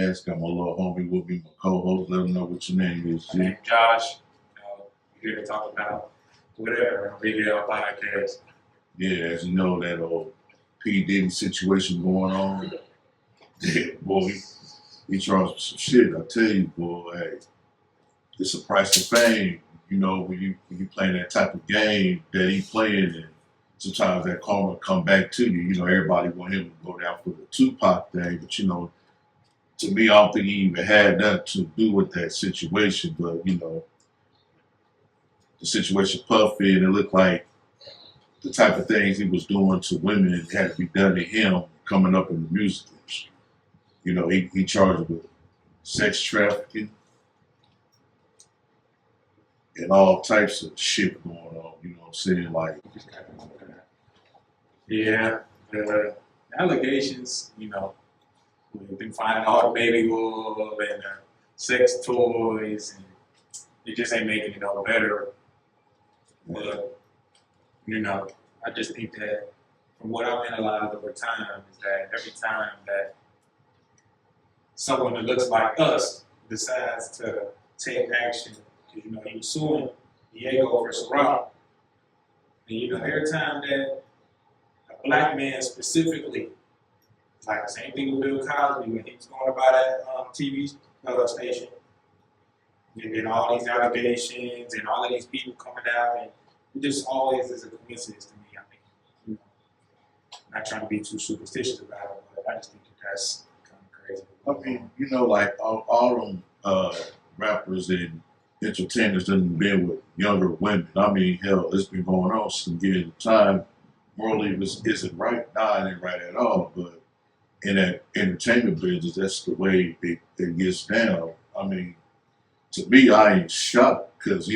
podcast. Got my little homie with me, my co-host. Let them know what your name is, My name's Josh. We're here to talk about whatever on video podcast. Yeah, as you know, that old P. Diddy situation going on. Yeah, boy, he charged some shit. I tell you, boy, hey, it's a price of fame. You know, when you playing that type of game that he playing, and sometimes that karma come back to you. You know, everybody want him to go down for the Tupac thing, but you know, to me, I don't think he even had nothing to do with that situation. But you know, the situation Puffy, and it looked like the type of things he was doing to women had to be done to him coming up in the music industry. You know, he charged with sex trafficking and all types of shit going on. You know what I'm saying? Like, Yeah, the allegations, we've been finding all the baby wool and sex toys, and it just ain't making it no better. But, I just think that from what I've analyzed over time is that every time that someone that looks like us decides to take action, because, he was suing Diego for Ciroc, and, every time that a black man specifically, like the same thing with Bill Cosby when he was going about that TV station, and then all these allegations and all of these people coming out, and it just always is a coincidence to me. I think, not trying to be too superstitious about it, but I just think that's kind of crazy. I mean, you know, like all them rappers and entertainers done been with younger women. I mean, hell, it's been going on since the beginning of time. Morally, isn't right. Nah, it ain't right at all. But in that entertainment business, that's the way it gets down. I mean, to me, I ain't shocked because,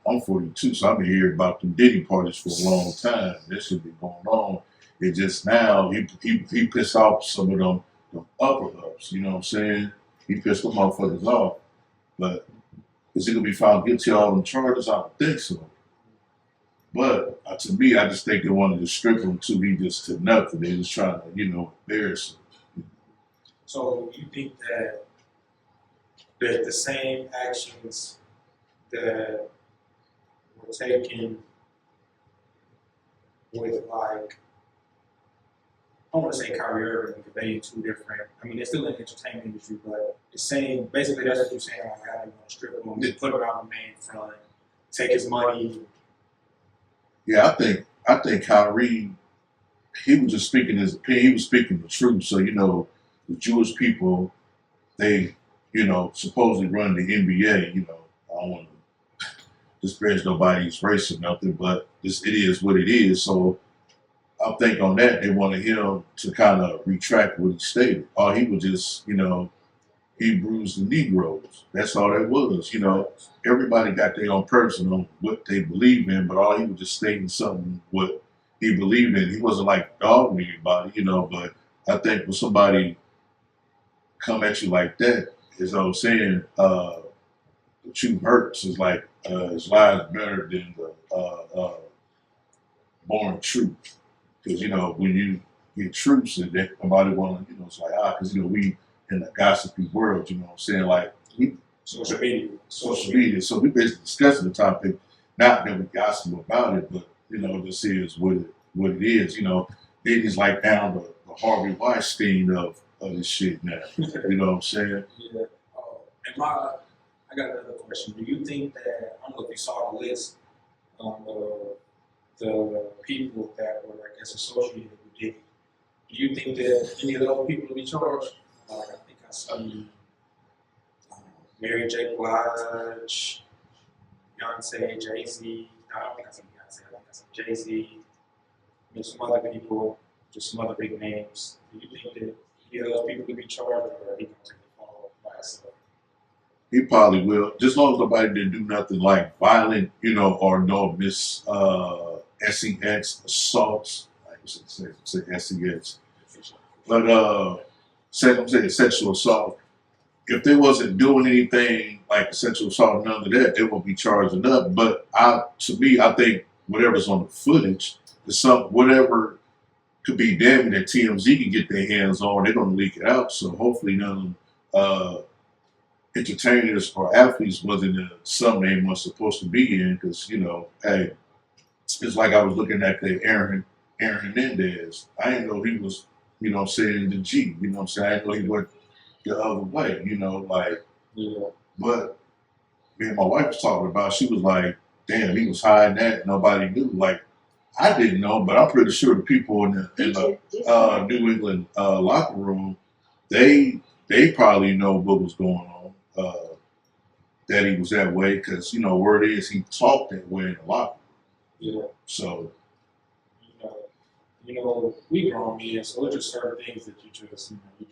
I'm 42, so I've been hearing about the Diddy parties for a long time. This should be going on. It just now, he pissed off some of them upper ups, you know what I'm saying? He pissed them motherfuckers off. But is he going to be found guilty of all them charges? I don't think so. But to me, I just think they wanted to strip him too. He just to nothing. They just trying to, embarrass him. So you think that the same actions that were taken with, like, I don't want to say Kyrie Irving because they two different. I mean, they're still in the entertainment industry, but the same. Basically, that's what you're saying. Like, how they want to strip him, put him out the main front, take his money. Yeah, I think Kyrie, he was just speaking his opinion. He was speaking the truth. So the Jewish people, they supposedly run the NBA. I don't want to disparage nobody's race or nothing, but it is what it is. So I think on that they wanted him to kind of retract what he stated. Or he was just he bruised the Negroes. That's all that was. Everybody got their own person on what they believe in, but all he was just stating something what he believed in. He wasn't like dogging anybody, but I think when somebody come at you like that, as I was saying, the truth hurts. It's like his lies better than the born truth. Because when you get truths and that nobody want to, it's like because we in the gossipy world, you know what I'm saying? Like social media. So we basically discussing the topic, not that we gossip about it, but this is what it is. It's like down the Harvey Weinstein of this shit now. You know what I'm saying? Yeah. And I got another question. Do you think that, I don't know if you saw the list of the people that were, I guess, associated with Diddy. Do you think that any of those people will be charged? I think I see Mary J. Blige, Beyonce, Jay-Z. No, I don't think I see Beyonce. I think I see Jay-Z. Some other people, just some other big names. Do you think that any of those people will be charged, or are he going to take the fall by himself? He probably will, just as long as nobody didn't do nothing like violent, or no sex assaults. Like I say sex, but sexual assault. If they wasn't doing anything like sexual assault, none of that, they won't be charging up. But to me, I think whatever's on the footage is whatever could be damning that TMZ can get their hands on. They're gonna leak it out. So hopefully none of them uh, entertainers or athletes wasn't in something they was supposed to be in because hey, it's like I was looking at the Aaron Hernandez. I didn't know he was saying the G. You know what I'm saying? I didn't know he went the other way. Like Yeah. but me and my wife was talking about. She was like, "Damn, he was hiding that. Nobody knew." Like I didn't know, but I'm pretty sure the people in the New England locker room, they probably know what was going on. That he was that way because word is he talked that way in the locker room. Yeah. So We grown men, so it's just certain things that you just don't do.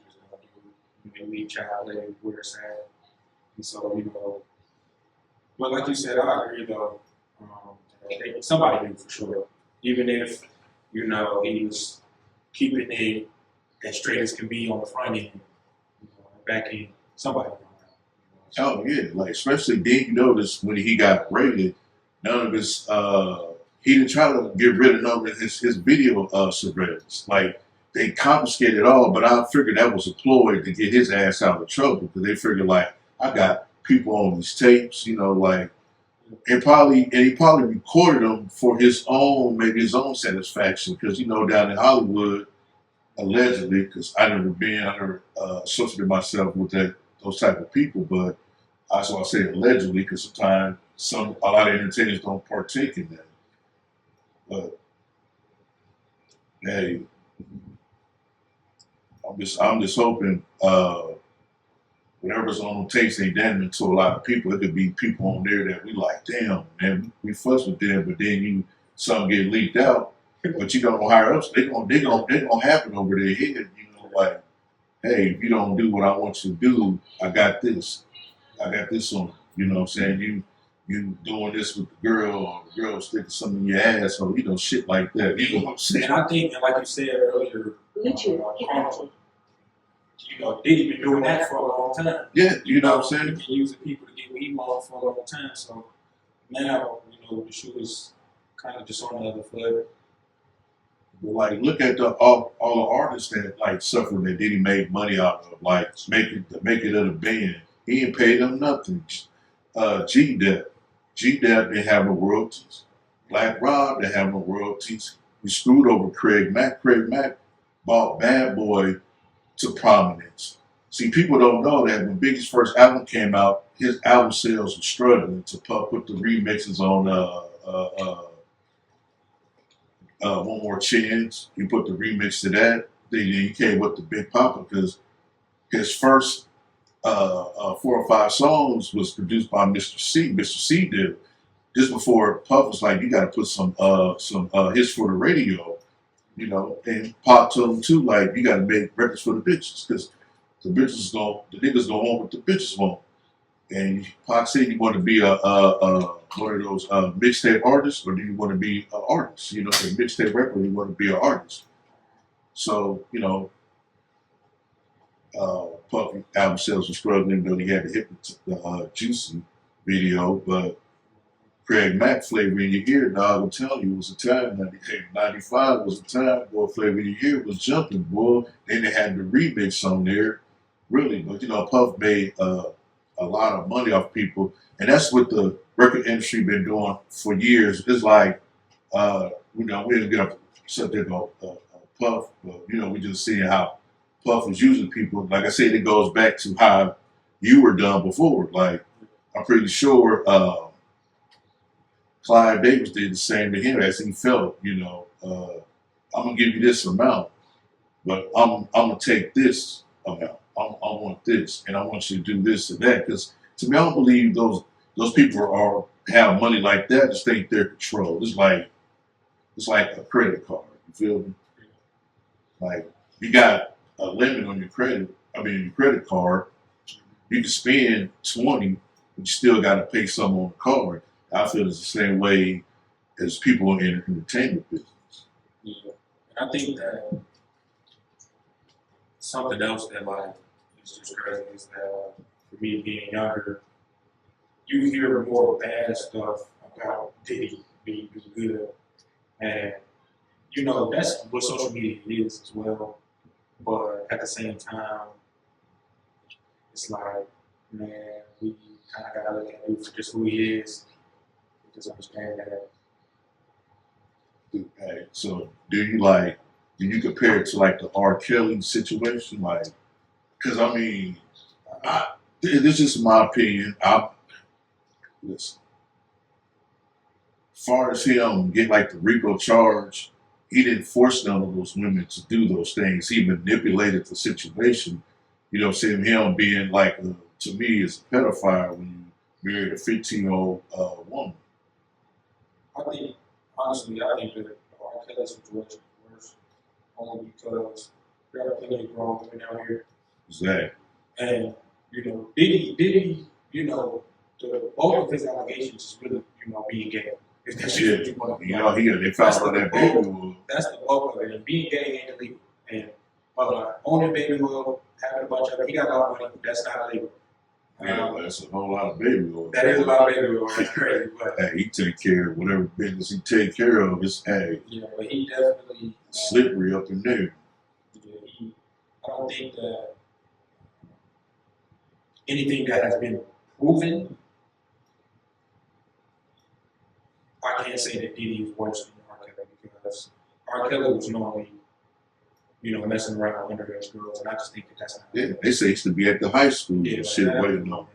You leave child play where it's at. And so, but like you said, I agree though. Somebody knew for sure. Even if, he was keeping it as straight as can be on the front end, back end, somebody knew. oh yeah, like especially then you notice when he got raided, none of his he didn't try to get rid of none of his video surveillance. Like they confiscated it all, but I figured that was a ploy to get his ass out of trouble because they figured like I got people on these tapes, like he probably recorded them for maybe his own satisfaction because down in Hollywood allegedly because I never associated myself with those type of people, but that's why I say allegedly because sometimes a lot of entertainers don't partake in that. But hey, I'm just hoping whatever's on the tapes ain't damning to a lot of people. It could be people on there that we like, damn, man, we fuss with them, but then some get leaked out, but you don't know higher ups. They gonna happen over their head, like, hey, if you don't do what I want you to do, I got this. I got this on. You know what I'm saying? You doing this with the girl, or the girl sticking something in your ass, or shit like that. You know what I'm saying? And I think, and like you said earlier, Diddy been doing that for a long time. Yeah, you know what I'm saying? He been using people to get what he wants for a long time. So now, the shoe is kind of just on the other foot. Like, look at all the artists that like suffered that Diddy made money out of, like make it of the band. He ain't paid them nothing. G-Dep didn't have no royalties. Black Rob didn't have no royalties. He screwed over Craig Mack. Craig Mack brought Bad Boy to prominence. See, people don't know that when Biggie's first album came out, his album sales were struggling to put the remixes on One More Chance. He put the remix to that. Then he came with the Big Papa because his first 4 or 5 songs was produced by Mr. C. Mr. C did it. Just before Puff was like, you got to put some hits for the radio, and Pop told him too, like, you got to make records for the bitches because the niggas go on what the bitches want. And Pac said, you want to be one of those mixtape artists, or do you want to be an artist? A mixtape rapper, you want to be an artist. So, Puff album sales were struggling, though he had to hit the Juicy video, but Craig Mack, Flavor in Your Ear, dog, I'm telling you, it was a time, 95 was a time, boy, Flavor in Your Ear was jumping, boy. Then they had the remix on there, really, but Puff made a lot of money off people, and that's what the record industry been doing for years. It's like, we didn't get up something about Puff, but we just seeing how Puff was using people. Like I said, it goes back to how you were done before. Like I'm pretty sure Clive Davis did the same to him as he felt. I'm gonna give you this amount, but I'm gonna take this amount. I want this, and I want you to do this and that. Because to me, I don't believe those people have money like that to think they're controlled. It's like a credit card. You feel me? Like you got a limit on your credit card. You can spend 20, but you still got to pay some on the card. I feel it's the same way as people in the entertainment business. Yeah, and I think that something else that like is just crazy is that for me being younger, you hear more bad stuff about Diddy being good, and that's what social media is as well. But at the same time, it's like, man, we kind of gotta look at him for just who he is. Just understand that. Hey, so do you compare it to like the R. Kelly situation? Like, because I mean, this is my opinion. Listen, as far as him get like the RICO charge, he didn't force none of those women to do those things. He manipulated the situation. You know, seeing him being like, to me, is a pedophile when you married a 15-year-old woman. I think, honestly, I think that the R. Kelly situation is worse only because there are plenty of grown women out here. Exactly. And, Diddy, the bulk of his allegations is really, being gay. If that's Yeah, what you want to you know, they found out that baby was. That's the bulk of it. And being gay ain't illegal. And owning baby oil, having a bunch of it, he got a lot of money, that's not illegal. Yeah, that's a whole lot of baby oil. That is a lot of baby oil. That's crazy. But Hey, he take care of whatever business he take care of. It's but he definitely slippery up in there. Yeah, I don't think that anything that has been proven, I can't say that Diddy is worse than R. Kelly because R. Kelly was normally, messing around with underage girls, and I just think that that's not. Yeah, they say he used to be at the high school Yeah, and shit like, waiting on.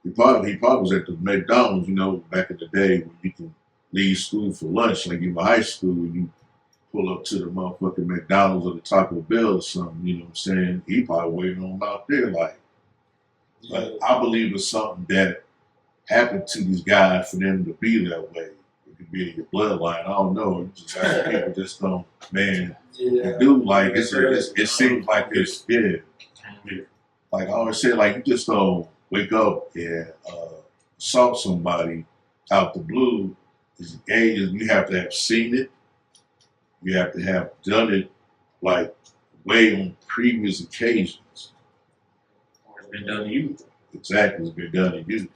He probably was at the McDonald's, back in the day when you can leave school for lunch, like in high school, and you pull up to the motherfucking McDonald's or the Taco Bell or something, you know what I'm saying? He probably waiting on him out there, like. But I believe it's something that happened to these guys for them to be that way. It could be in your bloodline. I don't know. It's just like people just don't, man. You do like it seems like it's Like I always say, like you just don't wake up and assault somebody out the blue. As gay as you have to have seen it, you have to have done it like way on previous occasions. Or it's been done to you. Exactly, it's been done to you.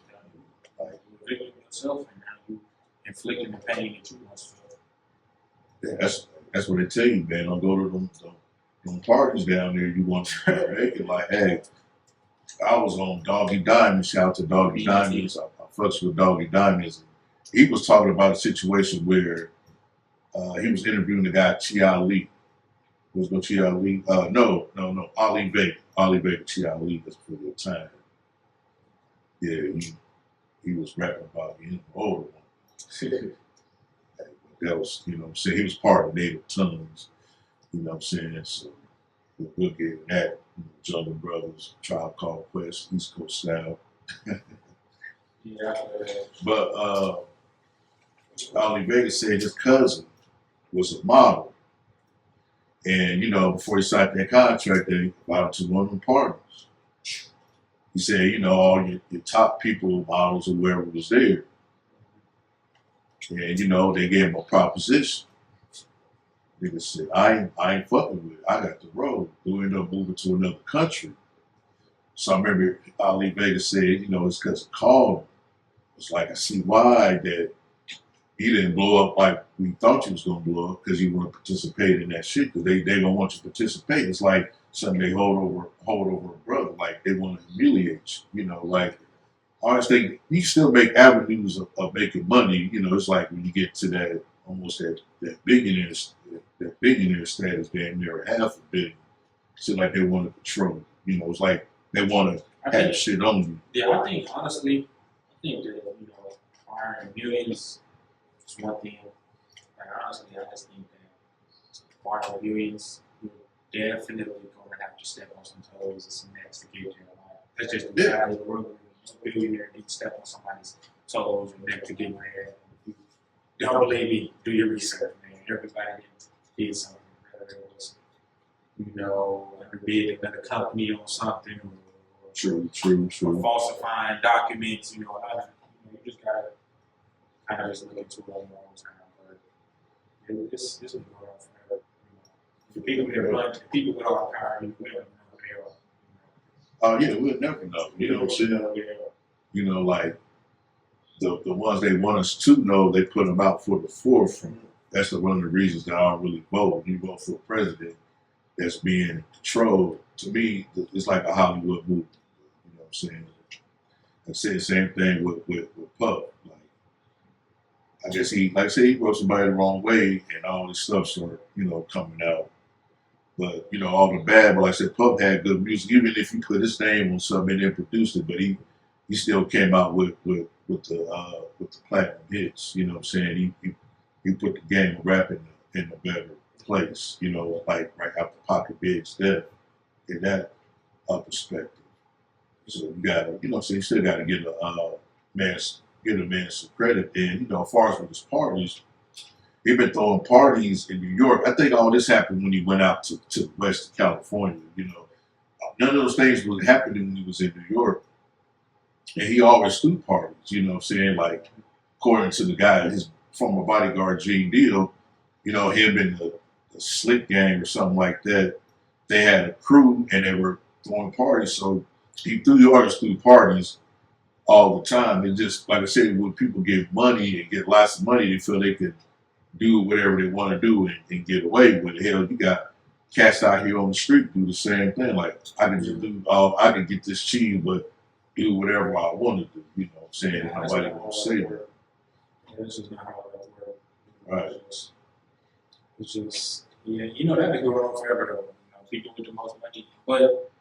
Like you victim yourself, and now you inflicting the pain that you must feel. Yeah, that's what they tell you, man. Don't go to them parties down there. You want to make it like, hey, I was on Doggy Diamonds. Shout out to Doggy Diamonds. I fucks with Doggy Diamonds. He was talking about a situation where he was interviewing the guy Chia Lee. Was no Chia Lee? No, Ali Vega. Ali Vega, Chia Lee. That's for the time. Yeah, he was rapping about the older one. That was, he was part of Native Tongues. You know what I'm saying? So we'll get that. Jungle Brothers, Tribe Called Quest, East Coast style. Yeah. But Ali Vega said his cousin was a model. And, before he signed that contract, they invited to one of them parties. He said, all your top people, models, or whoever was there. And, they gave him a proposition. Nigga said, I ain't fucking with it. I got the road. We'll end up moving to another country. So I remember Ali Vega said, his cousin called him. It's like, I see why that he didn't blow up like we thought he was going to blow up because he wouldn't participate in that shit because they don't want you to participate. It's like something they hold over a brother. Like they want to humiliate you, like honestly, you still make avenues of making money. It's like when you get to that almost that billionaire status, damn near $500 million. It's like they want to control. It's like they want to have shit on you. Yeah, I think honestly, that acquiring millions is one thing. Like honestly, I just think that acquiring millions, you're definitely going to have to step on some toes and some necks to get there. Like, that's just the reality of the world. A billionaire needs to step on somebody's toes and neck to get there. Don't believe me, do your research, man. Everybody did something, whether it was, underbid another company on something, or True. or falsifying documents. You just gotta kind of just look into it one more time. But this is going on forever. The people that run, the people with all the power, we don't know who they are. Oh yeah, we'll never know. You know what I'm saying? Like the ones they want us to know, they put them out for the forefront. That's one of the reasons that I don't really vote. You vote for a president that's being controlled. To me, it's like a Hollywood movie. You know what I'm saying? I said the same thing with Puff. Like, I guess he, like I said, he wrote somebody the wrong way, and all this stuff started, coming out. But all the bad. But like I said, Puff had good music, even if you put his name on something and produced it. But he still came out with the platinum hits. You know what I'm saying? He put the game of rap in a better place. Like right after Pocket Big's death, in that perspective. So you gotta, so you still gotta give a man some credit. And as far as with his parties, he been throwing parties in New York. I think all this happened when he went out to Western California. None of those things was happening when he was in New York. And he always threw parties, what I'm saying? Like, according to the guy, his former bodyguard, Gene Deal, him and the Slick Gang or something like that, they had a crew and they were throwing parties. So he always threw parties all the time. And just, like I said, when people give money and get lots of money, they feel they can do whatever they want to do and get away with it. Hell, you got cats out here on the street do the same thing. Like, I can just I can get this cheese, but do whatever I want to do. You know what I'm saying? Yeah, Nobody won't say that. This is not how that works. Right. It's just, yeah, that been going on forever though. People with the most money, but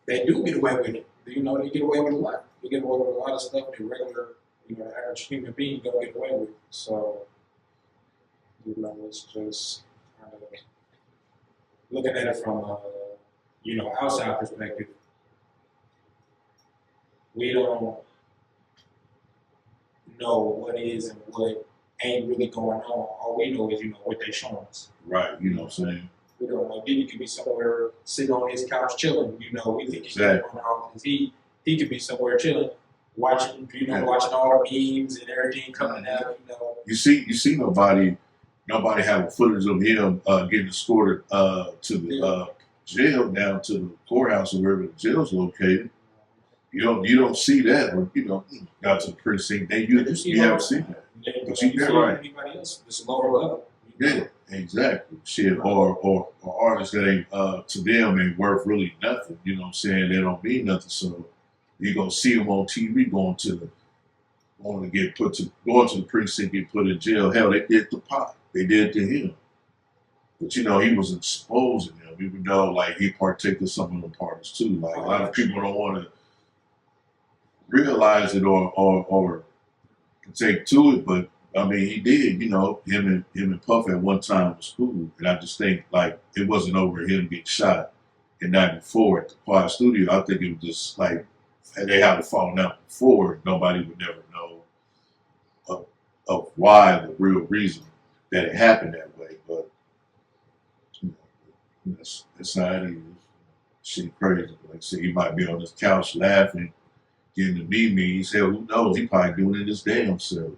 they do get away with it. They get away with a lot. They get away with a lot of stuff that regular, average human being don't get away with. So, it's just kind of looking at it from outside perspective. We don't know what is and what ain't really going on. All we know is, what they showing us. Right, you know what I'm saying? We don't know. Then he could be somewhere sitting on his couch chilling. We think he's exactly. on his he could be somewhere chilling, watching all the memes and everything coming out. You see nobody having footage of him getting escorted to the jail, down to the courthouse or wherever the jail's located. You don't see that, or got to the precinct. You haven't seen that. But you get right. Anybody else, this lower level. Yeah, exactly. Shit, or artists that ain't to them ain't worth really nothing. You know what I'm saying? They don't mean nothing. So you're gonna see them on TV going to the precinct, get put in jail. Hell, they did to Pop. They did to him. But he was exposing him, even though like he partook of some of the parties too. Like a lot of people don't want to realize it or take to it, but I mean he did. Him and Puff at one time was cool, and I just think like it wasn't over him getting shot in '94 at the Quiet Studio. I think it was just like they had fallen out before. Nobody would never know of why, the real reason that it happened that way. But that's how it is. Shit crazy. Like I said, he might be on his couch laughing, getting the memes. Hell, who knows? He probably doing it his damn self.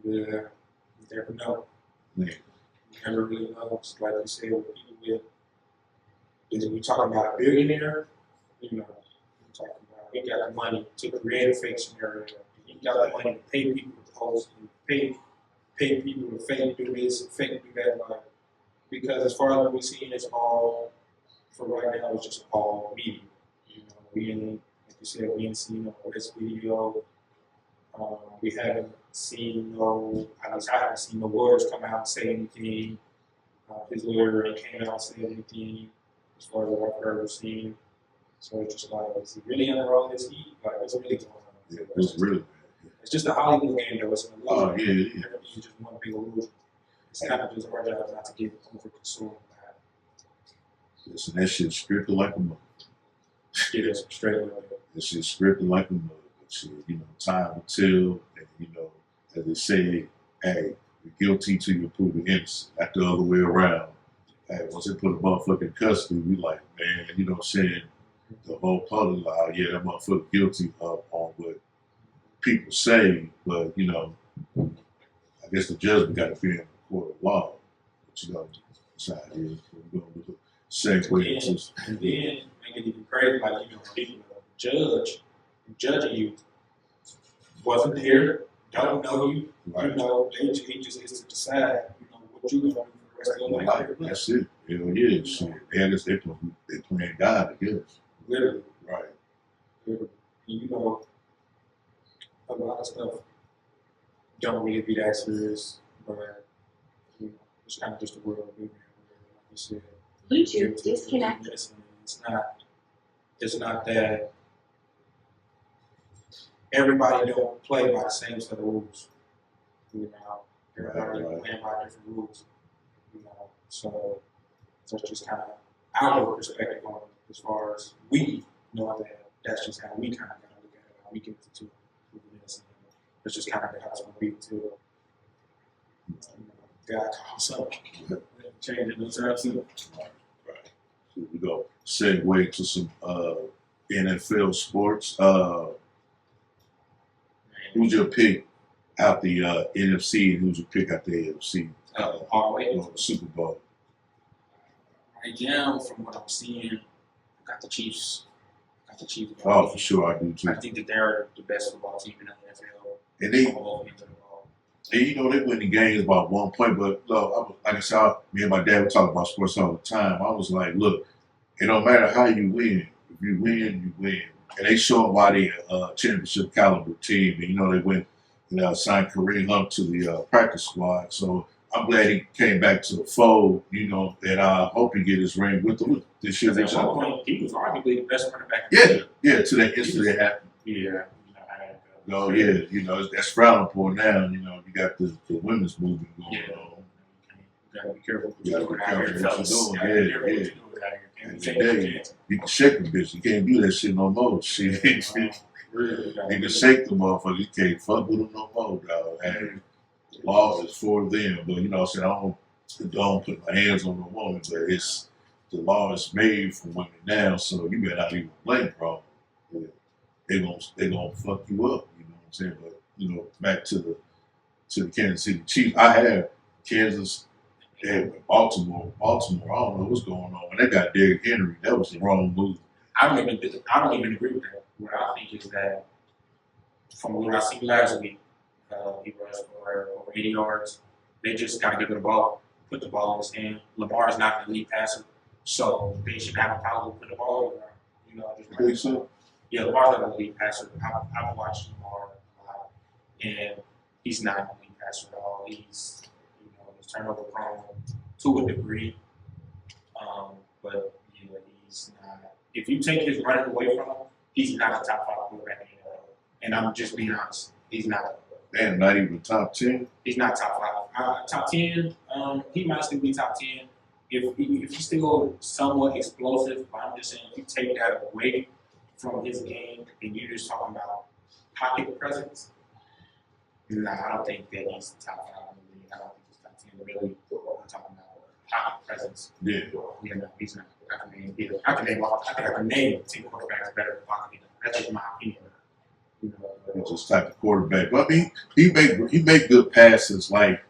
Yeah, you never know. Yeah. You never really know. It's like you said, with people is we talking about a billionaire, we talking about he got the money to create a fake scenario. He got the money to pay people to post and pay people to fake do this and fake do that. Like, because as far as we've seen, it's all, for right now, it's just all media. We ain't, like you said, we ain't seen no artist video. We haven't seen at least I haven't seen no lawyers come out and say anything. His lawyer ain't came out and said anything as far as what I've heard or seen. So it's just like, is he really unrolling his heat? Like, what's really going on? Yeah, it's really bad. It's just a Hollywood game, though. It's an illusion. Oh, yeah. Everything's just one big illusion. It's kind of just our job not to get over-consumed. Listen, that shit's scripted like a mother. Get it straight up. That shit's scripted like a mother. But shit, time will tell. And, as they say, hey, you're guilty till you're proven innocent. Not the other way around. Hey, once they put a motherfucker in custody, we like, man, you know what I'm saying? The whole public, like, oh, yeah, that motherfucker guilty on what people say. But, I guess the judgment got to be in the court of law. But, that's how it is. We're going to segue. And then make it even crazy, like, people, judging you wasn't there, don't know you, right. He just gets to decide, what you're going to do for the rest of your life. That's it. Hell yeah. Shit. They playing God, I guess. Literally. Right. good. You know, a lot of stuff don't really be that serious, but you know, it's kind of just the world we live in. Like you said, Bluetooth disconnected. It's not that everybody don't play by the same set of rules. You know, everybody playing by different rules. You know, so that's just kind of our perspective on it as far as we know that that's just how we kind of got to look at it. How we get to this. It's just kind of the house we to. You know, God calls something. Changing the terms. Right. So we go segue to some NFL sports. Who's your pick out the NFC and who's your pick out the AFC? All the way The Super Bowl. right now, from what I'm seeing, I got the Chiefs. Oh, for sure, I do too. I think that they're the best football team in the NFL. And they, All over the ball. and you know, they win the games by 1 point, but look, like I said, me and my dad would talk about sports all the time. I was like, look, it don't matter how you win. If you win, you win. And they showed why they championship caliber team. And, you know, they went and signed Kareem Hunt to the practice squad. So I'm glad he came back to the fold, you know, and I hope he get his ring with them this year. At one point, he was arguably the best running back. Yeah, to that incident happened. Yeah. Oh, yeah, you know, that's frowned upon now. You know, you got the women's movement going on. You gotta be careful what You you're gotta doing be out here, careful what fellas. you're You doing. gotta be Yeah, careful what you're doing out here. And Can't today, you can shake the bitch. You can't do that shit no more. Shit. You can shake the motherfucker. You can't fuck with them no more, dog. And the law is for them. But, you know what I'm saying? I don't put my hands on no woman, but it's the law is made for women now, so you better not even blame, bro. Yeah. They gonna fuck you up, you know what I'm saying? But, you know, back to the Kansas City Chiefs. I have Kansas and Baltimore. I don't know what's going on. When they got Derrick Henry, that was the wrong move. I don't even agree with that. What I think is that from what I seen last week, he rushed for over 80 yards. They just got to give him the ball, put the ball in his hand. Lamar is not an elite passer, so they should have a problem put the ball in there. You know, just Think so? yeah, Lamar's not an elite passer. I've watched Lamar a lot, and he's not an elite passer at all. He's, you know, he's turnover prone to a degree, but yeah, he's not. If you take his running away from him, he's not a top 5 quarterback in the NFL. And I'm just being honest, he's not. Man, not even top 10. He's not top 5. Top 10, he might still be top 10 if he's still somewhat explosive. But I'm just saying, if you take that away from his game and you're just talking about pocket presence, nah, I don't think that he's top 5 in the league. I don't think he's top 10 really. We're talking about pocket presence. Yeah. Yeah, no, he's not. I can name 10 quarterbacks better than Pocket. That's just my opinion. You know, He's just type of quarterback. But I mean, he make good passes like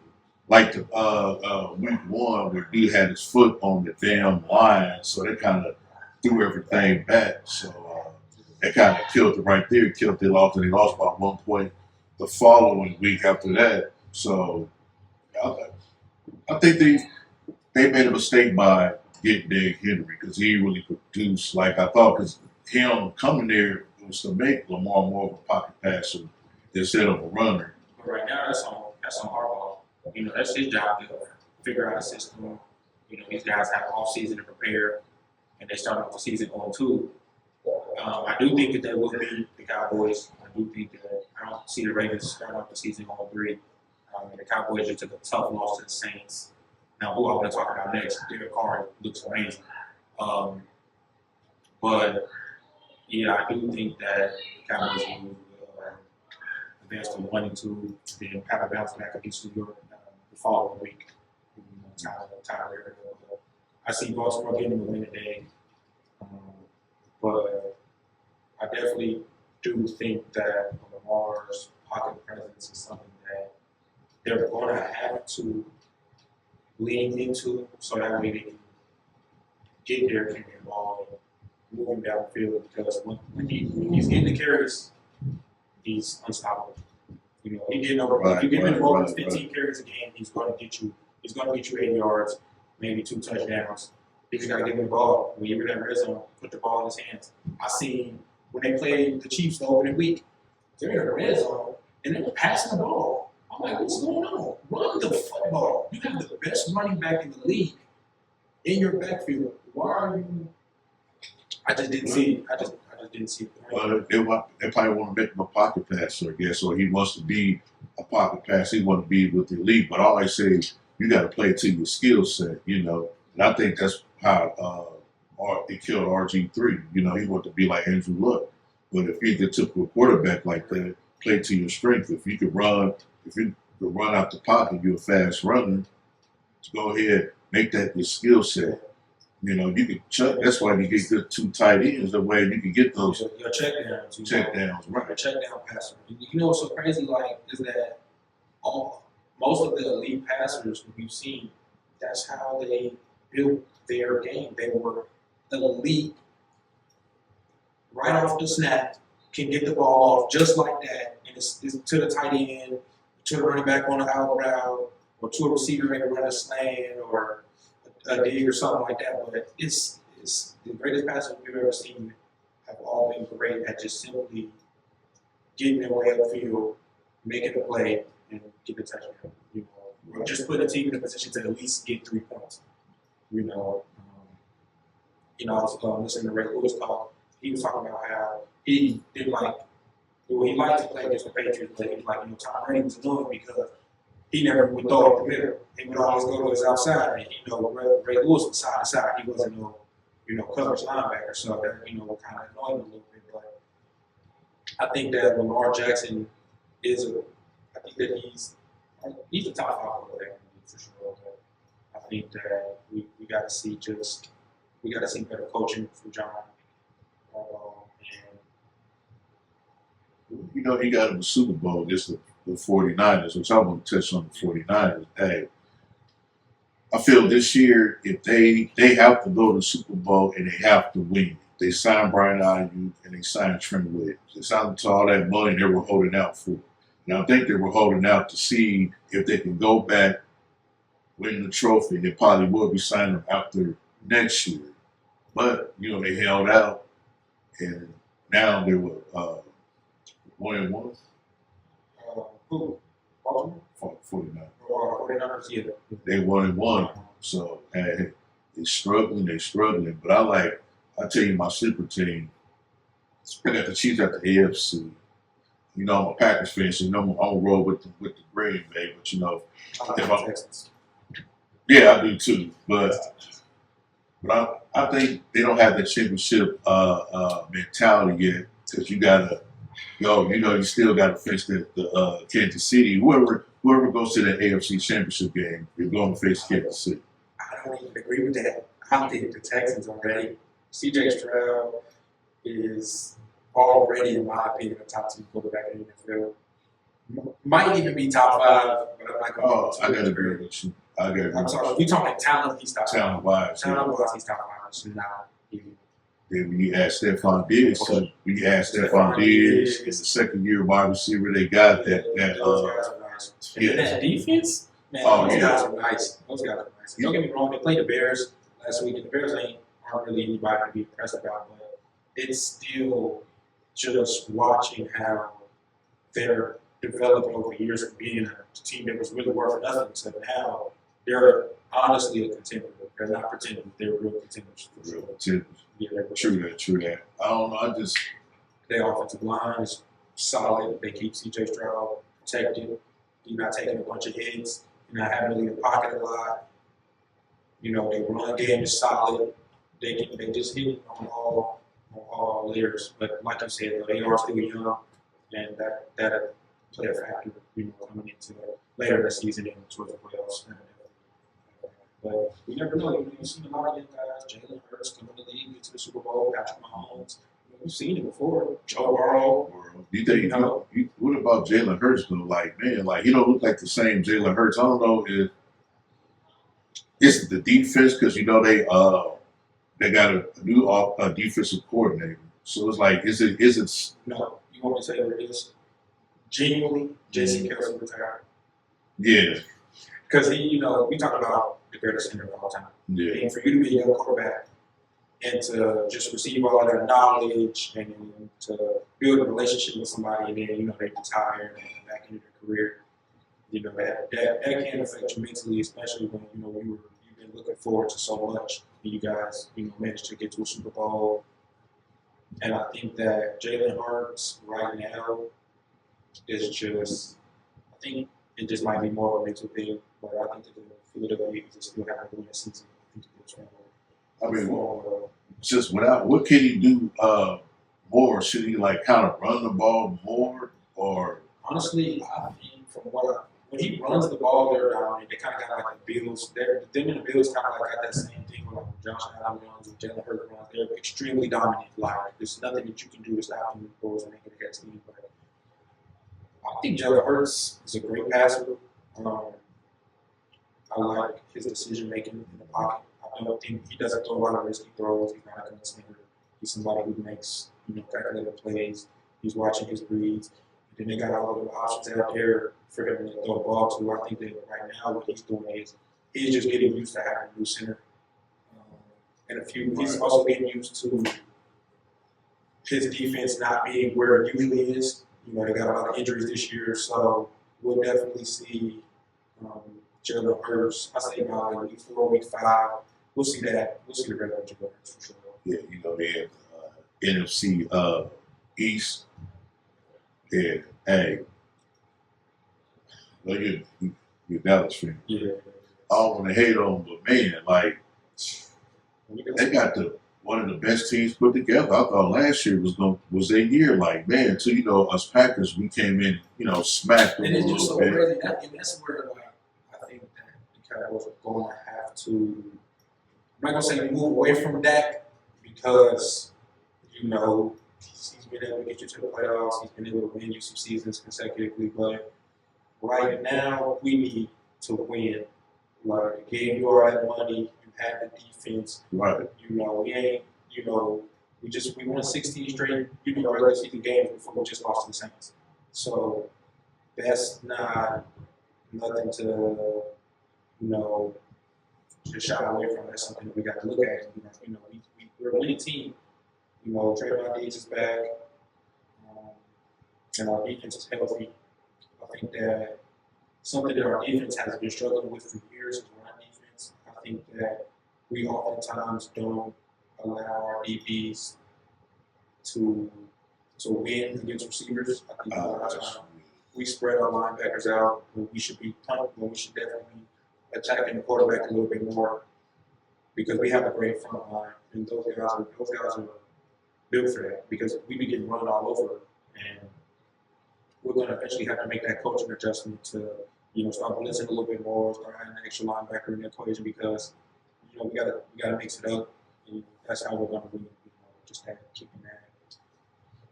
the week 1 where he had his foot on the damn line, so they kind of threw everything back. So that kind of killed it right there. Killed it off, and they lost by 1 point the following week after that. So I think they made a mistake by getting Derrick Henry because he really produced like I thought. Because him coming there was to make Lamar more of a pocket passer instead of a runner. but right now, that's on Harbaugh. You know, that's his job to figure out a system. You know, these guys have off season to prepare, and they start off the season on 2. I do think that they will beat the Cowboys. I do think that I don't see the Ravens start off the season on 3. And the Cowboys just took a tough loss to the Saints. Now, who I want to talk about next? Derek Carr looks amazing. But yeah, I do think that the Cowboys will advance to 1 and 2, then kind of bounce back against New York the following week. You know, Tyler. I see Baltimore getting them a win today. But I definitely do think that Lamar's pocket presence is something that they're going to have to lean into so that way they can get Derrick Henry involved and move him downfield because when he's getting the carries, he's unstoppable. You know, he getting over. If you give him over 15 carries a game, he's going to get you 80 yards, maybe 2 touchdowns. You just got to give him the ball. When you're in that red zone, put the ball in his hands. I seen when they played the Chiefs the opening week, they're in the red zone and they're passing the ball. I'm like, what's going on? Run the football. You have the best running back in the league in your backfield. Why are you? I just didn't see. I just didn't see it. Well, they probably want to make him a pocket passer, I guess, or he wants to be a pocket passer. He wants to be with the elite. But all I say is you got to play to your skill set, you know. And I think that's how it killed RG3. You know, he wanted to be like Andrew Luck. But if you get took a quarterback like that, play to your strength. If you could run out the pocket, you're a fast runner. To go ahead, make that your skill set. You know, you can check. That's why you get good two tight ends. The way you can get those your check downs. right? Your check down passer. You know what's so crazy? Like, is that most of the elite passers we've seen, that's how they built their game. They were elite right off the snap, can get the ball off just like that, and it's to the tight end, to the running back on an out route, or to a receiver and run a slant or a dig or something like that. But it's the greatest passers we've ever seen have all been great at just simply getting their way upfield, making a play, and getting a touchdown. You know, or just put a team in a position to at least get 3 points. You know, I was listening to Ray Lewis talk. He was talking about how he didn't like, well, he liked to play against the Patriots, but he was like, Tom Brady was annoying because he never would throw up the middle. He would always go to his outside. And, Ray Lewis was side to side. He wasn't no, coverage linebacker. So that, kind of annoyed him a little bit. But I think that Lamar Jackson I think that he's a top 5 quarterback for sure. But I think that we got to see better coaching from John. You know, he got him a Super Bowl against the 49ers, which I want to touch on the 49ers. Hey, I feel this year, if they have to go to the Super Bowl and they have to win. They signed Brian Ayuk and they signed Trent Williams. They signed to all that money they were holding out for. And I think they were holding out to see if they can go back, win the trophy. They probably will be signing them after next year. But, they held out, and now they were 1-1. Who? Baltimore? 49. 49ers, yeah. They 1-1. So they're struggling. But I tell you, my sleeper team, I got the Chiefs at the AFC. I'm a Packers fan, so I'm gonna roll with the Green Bay. But if Texans. Yeah, I do too. But I think they don't have that championship mentality yet, because you gotta go. You still gotta face the Kansas City. Whoever goes to the AFC Championship game, you're going to face Kansas City. I don't even agree with that. I think the Texans already. C.J. Stroud is already, in my opinion, a top 2 quarterback in the NFL. Might even be top 5, but I'm not going to. I gotta agree with you. I'm sorry. If you're talking talent, he's top 5. Talent-wise, he's top 5. So now, then when you add Stephon Diggs, is the second year wide receiver they got those guys are nice. And then that defense, man, those guys are nice. Don't get me wrong, they played the Bears last week, and the Bears aren't really anybody to be impressed about, but it's still just watching how they're developing over years from being a team that was really worth nothing to now they're honestly a contender. They're not pretending, they're real contenders. Real contenders. Yeah, True that. I don't know. Their offensive line is solid. They keep C.J. Stroud protected. You're not taking a bunch of hits. You're not having to leave the pocket a lot. Their run game is solid. They just hit on all layers. But like you said, they are still young, and that play a factor. Coming into later in the season and towards the playoffs. But you never know. You've seen a lot of young guys. Jalen Hurts coming to the league, get to the Super Bowl. Patrick Mahomes. We've seen it before. Joe Burrow. You think? What about Jalen Hurts though? He don't look like the same Jalen Hurts. I don't know if it's the defense, because they got a new defensive coordinator. So it's is it? No, you want me to say what it is? Genuinely, Jason Kelsey retired. Yeah. Because we talk about the greatest center of all time. Yeah. And for you to be a young quarterback and to just receive all that knowledge and to build a relationship with somebody, and then they retire and back into their career. That can affect you mentally, especially when you've been looking forward to so much, and you guys managed to get to a Super Bowl. And I think that Jalen Hurts right now is just, I think it just might be more of a mental thing, but I think that the Philadelphia Eagles still have a winning season. I think I mean, just without what can he do more? Should he like kind of run the ball more, or honestly, I think when he runs the ball, they're dominant. They kind of got like the Bills. Them and the Bills kind of like got that same thing with like Josh Allen runs and Jalen Hurts runs. They're extremely dominant. Like there's nothing that you can do to stop them goals and make it against them. But I think Jalen Hurts is a great passer. I like his decision making in the pocket. I don't think he doesn't throw a lot of risky throws. He's not a gunslinger. He's somebody who makes calculated plays. He's watching his reads. Then they got all of the options out there for him to throw the ball to. I think that right now what he's doing is he's just getting used to having a new center. He's also getting used to his defense not being where it usually is. They got a lot of injuries this year, so we'll definitely see Jalen Hurts. I say about like week 4, week 5. We'll see that. We'll see the regular Jalen Hurts for sure. yeah, they have NFC East. Yeah, hey, look at your Dallas fan. Yeah. I don't want to hate on, but man, like they got one of the best teams put together. I thought last year was their year. Like man, so us Packers, we came in, smacked them and a it's just little so bit. crazy. That's where I think that the Cowboys are going to have to. I'm not gonna say move away from Dak because he's been able to get you to the playoffs. He's been able to win you some seasons consecutively. But right now, we need to win. Like, gave you all that money. You had the defense. Right. We ain't. We won 16 straight regular season games before we just lost to the Saints. So that's not nothing to to shy away from. That's something that we got to look at. We're a winning team. Trayvon Diggs is back, and our defense is healthy. I think that something that our defense has been struggling with for years is run defense. I think that we oftentimes don't allow our DBs to win against receivers. I think a lot of times we spread our linebackers out when we should be punting, when we should definitely be attacking the quarterback a little bit more because we have a great front line, and those guys are built for that because we be getting run all over, and we're going to eventually have to make that coaching adjustment to start blitzing a little bit more, start adding an extra linebacker in the equation because we gotta mix it up, and that's how we're going to win. Just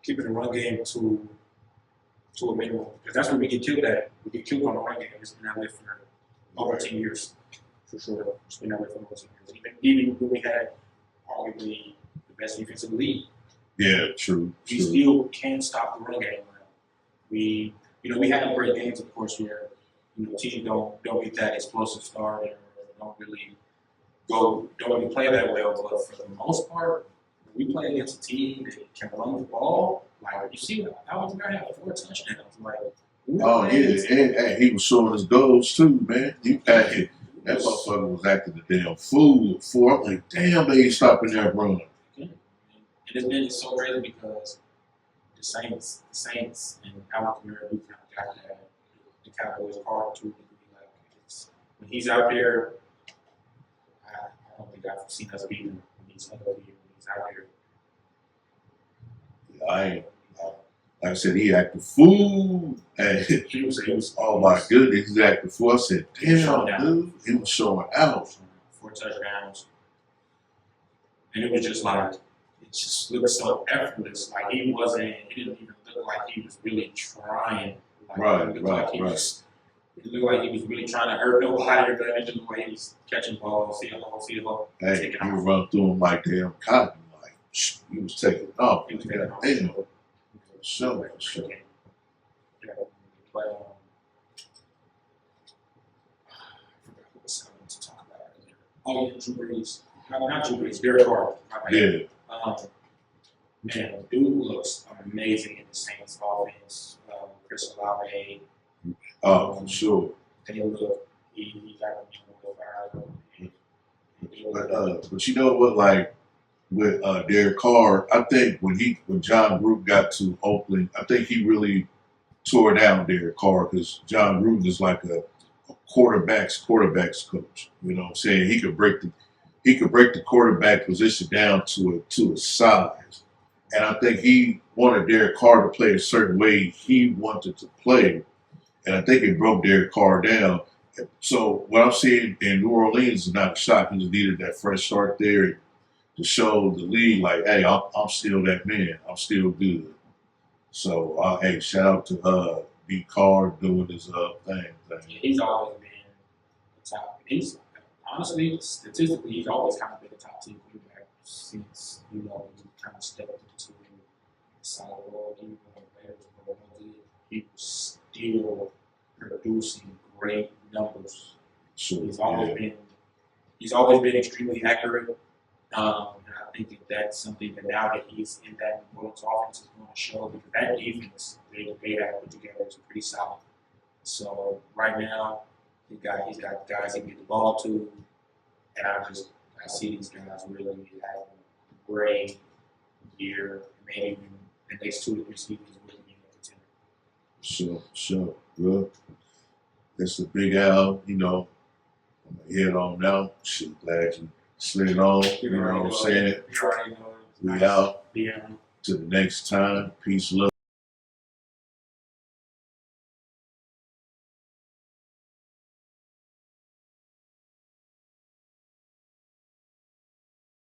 keeping the run game to a minimum because that's where we get killed at. We get killed on the run game. It's been that way for over 10 years, for sure. It's been that way for over 10 years. Even when we had arguably the best defense in the league. Yeah, true. We still can't stop the run game. We have great games, of course, where teams don't get that explosive start or don't really play that well. But for the most part, when we play against a team that can run the ball, like you see, I was going to have 4 touchdowns. Like, and he was showing his goals too, man. That motherfucker was acting a damn fool for. I'm like, damn, they ain't stopping that run. And it's so crazy because the Saints, and Alvin Kamara do kind of got that. The Cowboys hard to like when he's out there. I don't think I've seen us beat him when he's out there. Yeah, I ain't. Like I said, he acted fool. And he was, oh my goodness, he acted fool. I said, damn, dude, he was showing out. 4 touchdowns, and it was just like. It just looked so effortless. Like he didn't even look like he was really trying. Like, it looked like he was really trying to hurt nobody. It just looked like he was catching balls, see a hole. Hey, he would run through him like damn cotton. Like, he was taking off. He was taking off. Damn. For sure. Yeah. But, I forgot what was something to talk about earlier. Oh, yeah, Drew Brees. not Drew Brees, Derek Carr. My bad. Yeah. Man, dude looks amazing in the Saints offense. Chris Olave, Oh, for sure. they look, he got But you know what, like with Derek Carr, I think when John Gruden got to Oakland, I think he really tore down Derek Carr because John Gruden is like a quarterback's coach. You know what I'm saying? He could break the quarterback position down to a size. And I think he wanted Derek Carr to play a certain way he wanted to play. And I think it broke Derek Carr down. So what I'm seeing in New Orleans is not a shock. He just needed that fresh start there to show the league, like, hey, I'm still that man. I'm still good. So, hey, shout out to B. Carr doing his thing. He's always been the top. He's honestly, statistically, he's always kind of been a top 10 quarterback since he kind of stepped into the solid role. Even when the Bears were no good, he was still producing great numbers. So, He's always been extremely accurate. And I think that's something that now that he's in that New Orleans offense is going to show because that defense they have put together is pretty solid. So right now, he's got guys he can get the ball to, and I see these guys really having a great year, maybe even the next 2 to 3 seasons really being a contender. Sure. Good. That's the Big Al, I'm going to head on now. Shit, glad you slid on. You know what I'm saying? You already know. We out. Yeah. To the next time. Peace, love.